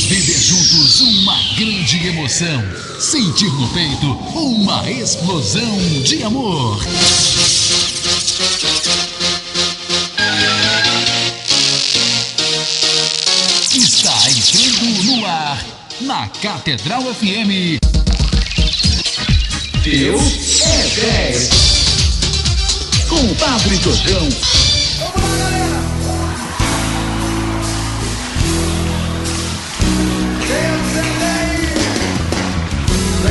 Viver juntos uma grande emoção. Sentir no peito uma explosão de amor. Está entrando no ar, na Catedral FM. Deus é 10. Com o Padre Jordão.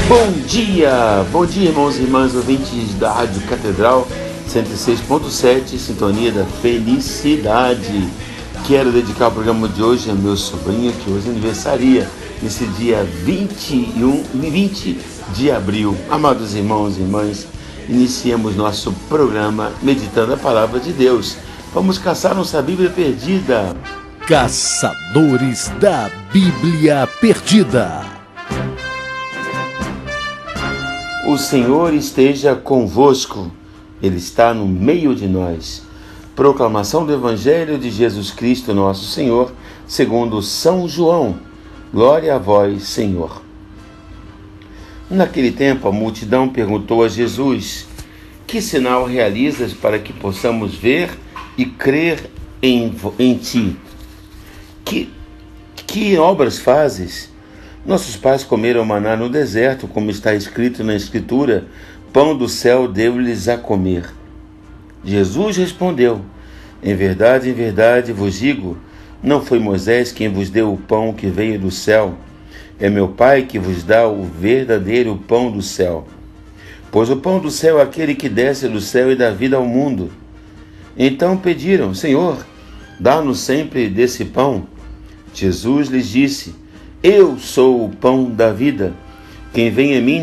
Bom dia, irmãos e irmãs ouvintes da Rádio Catedral 106.7, sintonia da felicidade. Quero dedicar o programa de hoje ao meu sobrinho, que hoje aniversaria, nesse dia 20 de abril. Amados irmãos e irmãs, iniciemos nosso programa meditando a palavra de Deus. Vamos caçar nossa Bíblia perdida. Caçadores da Bíblia Perdida. O Senhor esteja convosco, Ele está no meio de nós. Proclamação do Evangelho de Jesus Cristo, nosso Senhor, segundo São João. Glória a vós, Senhor. Naquele tempo, a multidão perguntou a Jesus: que sinal realizas para que possamos ver e crer em ti? Que obras fazes? Nossos pais comeram maná no deserto, como está escrito na Escritura: pão do céu deu-lhes a comer. Jesus respondeu: em verdade vos digo, não foi Moisés quem vos deu o pão que veio do céu, é meu Pai que vos dá o verdadeiro pão do céu. Pois o pão do céu é aquele que desce do céu e dá vida ao mundo. Então pediram: Senhor, dá-nos sempre desse pão. Jesus lhes disse: eu sou o pão da vida. Quem vem a mim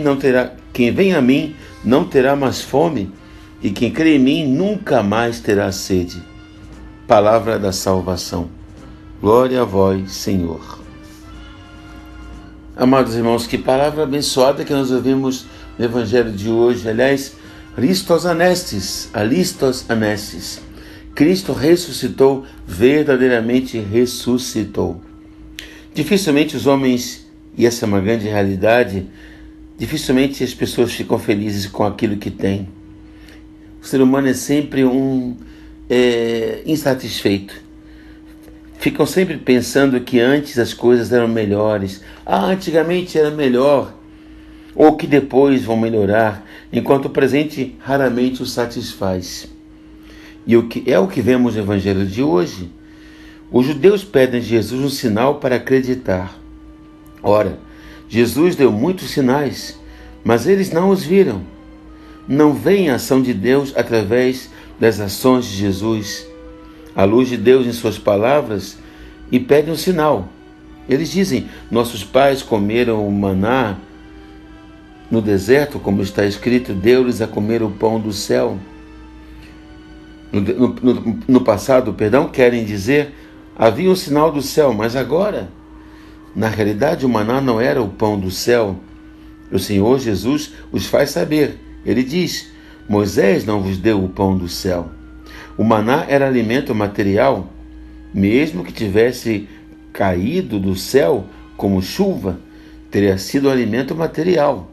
não terá mais fome, e quem crê em mim nunca mais terá sede. Palavra da salvação. Glória a vós, Senhor. Amados irmãos, que palavra abençoada que nós ouvimos no Evangelho de hoje. Aliás, Christos anestes. Cristo ressuscitou, verdadeiramente ressuscitou. Dificilmente os homens, e essa é uma grande realidade, dificilmente as pessoas ficam felizes com aquilo que têm. O ser humano é sempre insatisfeito. Ficam sempre pensando que antes as coisas eram melhores. Antigamente era melhor. Ou que depois vão melhorar, enquanto o presente raramente os satisfaz. E é o que vemos no Evangelho de hoje. Os judeus pedem a Jesus um sinal para acreditar. Ora, Jesus deu muitos sinais, mas eles não os viram. Não veem a ação de Deus através das ações de Jesus, a luz de Deus em suas palavras, e pedem um sinal. Eles dizem: nossos pais comeram o maná no deserto, como está escrito, deu-lhes a comer o pão do céu. No passado, querem dizer, havia um sinal do céu, mas agora, na realidade, o maná não era o pão do céu. O Senhor Jesus os faz saber. Ele diz: Moisés não vos deu o pão do céu. O maná era alimento material, mesmo que tivesse caído do céu como chuva, teria sido um alimento material.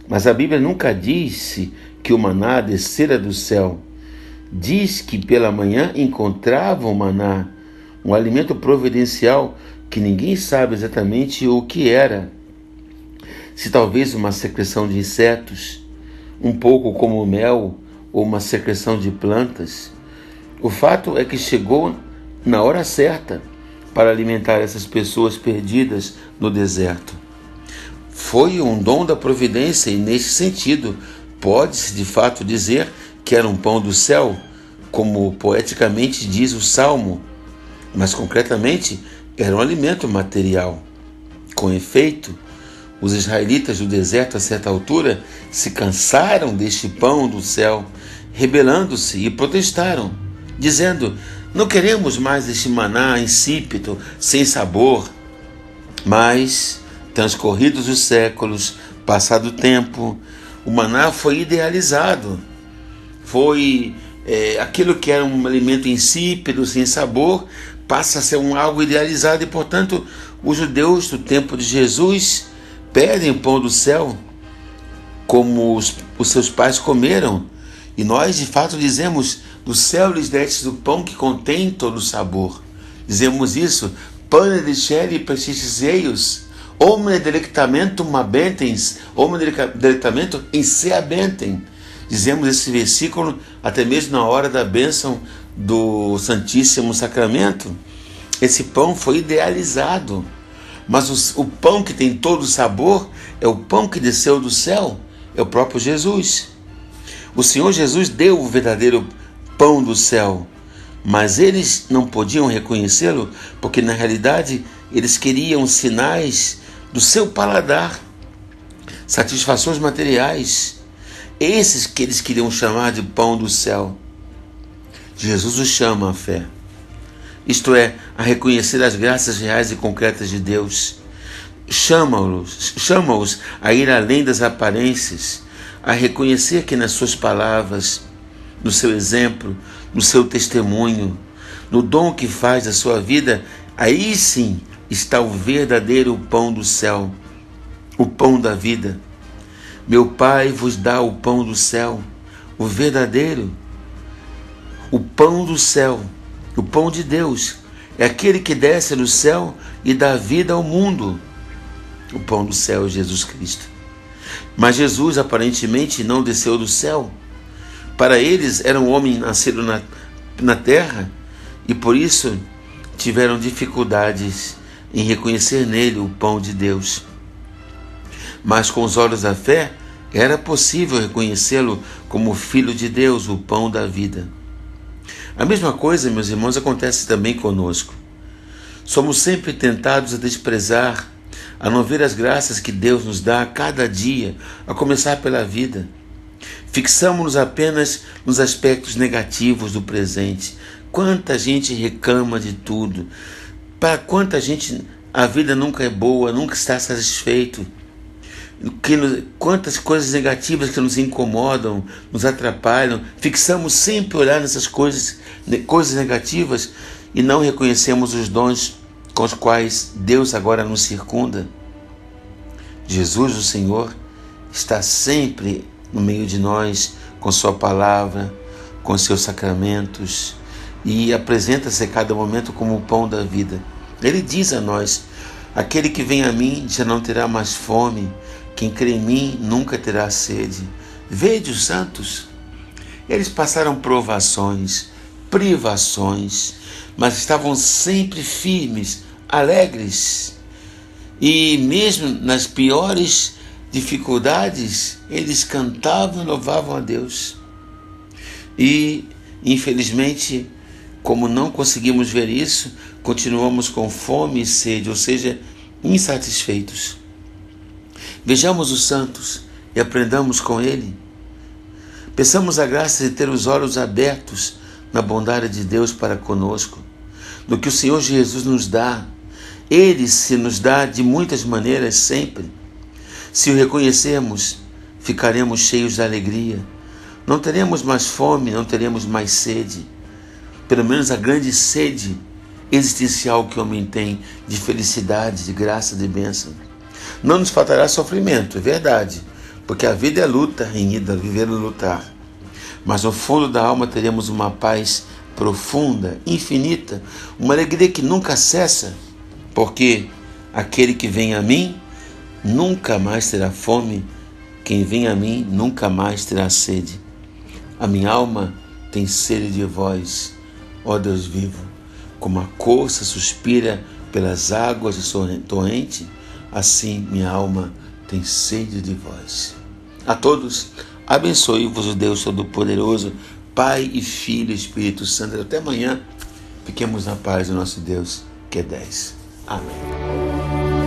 Mas a Bíblia nunca disse que o maná descera do céu. Diz que pela manhã encontravam o maná, um alimento providencial que ninguém sabe exatamente o que era. Se talvez uma secreção de insetos, um pouco como mel, ou uma secreção de plantas. O fato é que chegou na hora certa para alimentar essas pessoas perdidas no deserto. Foi um dom da providência e, nesse sentido, pode-se de fato dizer que era um pão do céu, como poeticamente diz o Salmo, mas concretamente era um alimento material. Com efeito, os israelitas do deserto, a certa altura, se cansaram deste pão do céu, rebelando-se e protestaram, dizendo: não queremos mais este maná insípido, sem sabor. Mas, transcorridos os séculos, passado o tempo, o maná foi idealizado, foi aquilo que era um alimento insípido, sem sabor, passa a ser algo idealizado, e portanto os judeus do tempo de Jesus pedem o pão do céu como os seus pais comeram, e nós de fato dizemos: do céu lhes destes o pão que contém todo o sabor. Dizemos isso: pane dicere pestis eius, omne delectamentum habentens, omne delectamentum in se habentem. Dizemos esse versículo até mesmo na hora da bênção do Santíssimo Sacramento. Esse pão foi idealizado, mas o pão que tem todo o sabor é o pão que desceu do céu, é o próprio Jesus. O Senhor Jesus deu o verdadeiro pão do céu, mas eles não podiam reconhecê-lo, porque na realidade eles queriam sinais do seu paladar, satisfações materiais, esses que eles queriam chamar de pão do céu. Jesus os chama à fé, isto é, a reconhecer as graças reais e concretas de Deus. Chama-os a ir além das aparências, a reconhecer que nas suas palavras, no seu exemplo, no seu testemunho, no dom que faz da sua vida, aí sim está o verdadeiro pão do céu, o pão da vida. Meu Pai vos dá o pão do céu, o verdadeiro, o pão do céu, o pão de Deus, é aquele que desce do céu e dá vida ao mundo. O pão do céu é Jesus Cristo. Mas Jesus aparentemente não desceu do céu. Para eles era um homem nascido na terra, e por isso tiveram dificuldades em reconhecer nele o pão de Deus. Mas com os olhos da fé era possível reconhecê-lo como Filho de Deus, o pão da vida. A mesma coisa, meus irmãos, acontece também conosco. Somos sempre tentados a desprezar, a não ver as graças que Deus nos dá a cada dia, a começar pela vida. Fixamos-nos apenas nos aspectos negativos do presente. Quanta gente reclama de tudo. Para quanta gente a vida nunca é boa, nunca está satisfeito. Quantas coisas negativas que nos incomodam, nos atrapalham. Fixamos sempre olhar nessas coisas negativas e não reconhecemos os dons com os quais Deus agora nos circunda. Jesus, o Senhor, está sempre no meio de nós, com sua palavra, com seus sacramentos, e apresenta-se a cada momento como o pão da vida. Ele diz a nós: aquele que vem a mim já não terá mais fome, quem crê em mim nunca terá sede. Vede os santos. Eles passaram provações, privações, mas estavam sempre firmes, alegres. E mesmo nas piores dificuldades, eles cantavam e louvavam a Deus. E, infelizmente, como não conseguimos ver isso, continuamos com fome e sede, ou seja, insatisfeitos. Vejamos os santos e aprendamos com ele. Peçamos a graça de ter os olhos abertos na bondade de Deus para conosco, no que o Senhor Jesus nos dá. Ele se nos dá de muitas maneiras sempre. Se o reconhecermos, ficaremos cheios de alegria. Não teremos mais fome, não teremos mais sede. Pelo menos a grande sede existencial que o homem tem, de felicidade, de graça, de bênção. Não nos faltará sofrimento, é verdade, porque a vida é luta, renhida, viver e lutar. Mas no fundo da alma teremos uma paz profunda, infinita, uma alegria que nunca cessa, porque aquele que vem a mim nunca mais terá fome, quem vem a mim nunca mais terá sede. A minha alma tem sede de vós, ó Deus vivo, como a corça suspira pelas águas de torrente, assim minha alma tem sede de vós. A todos, abençoe-vos o Deus Todo-Poderoso, Pai e Filho e Espírito Santo. Até amanhã, fiquemos na paz do nosso Deus, que é 10. Amém.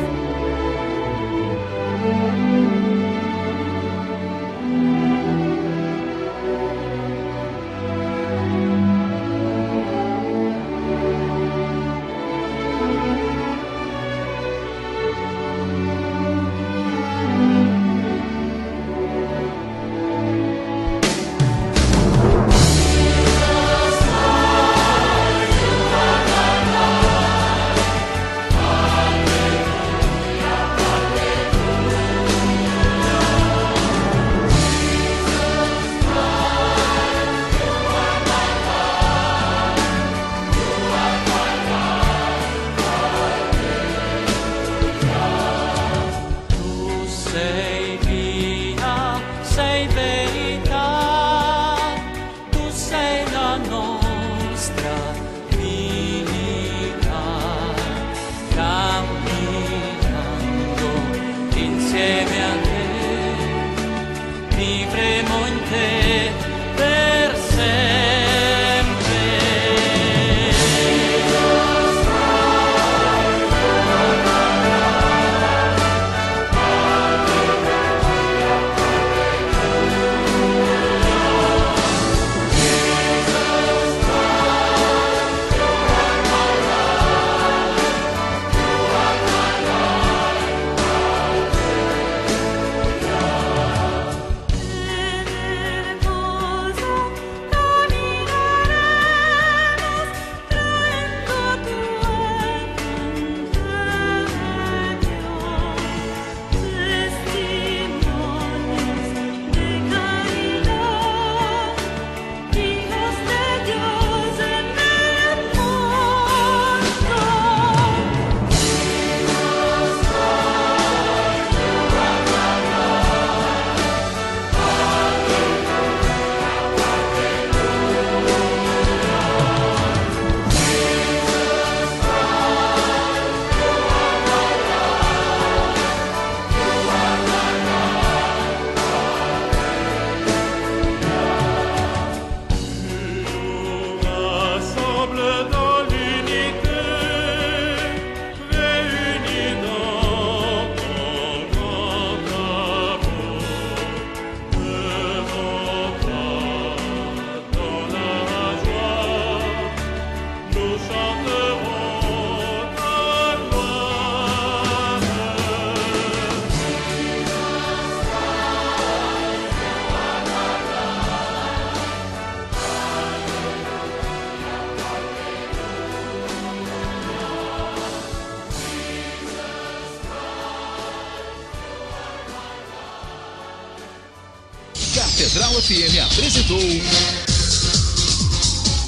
Catedral FM apresentou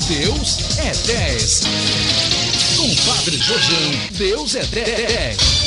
Deus é 10. Com Padre Jorjão, Deus é 10.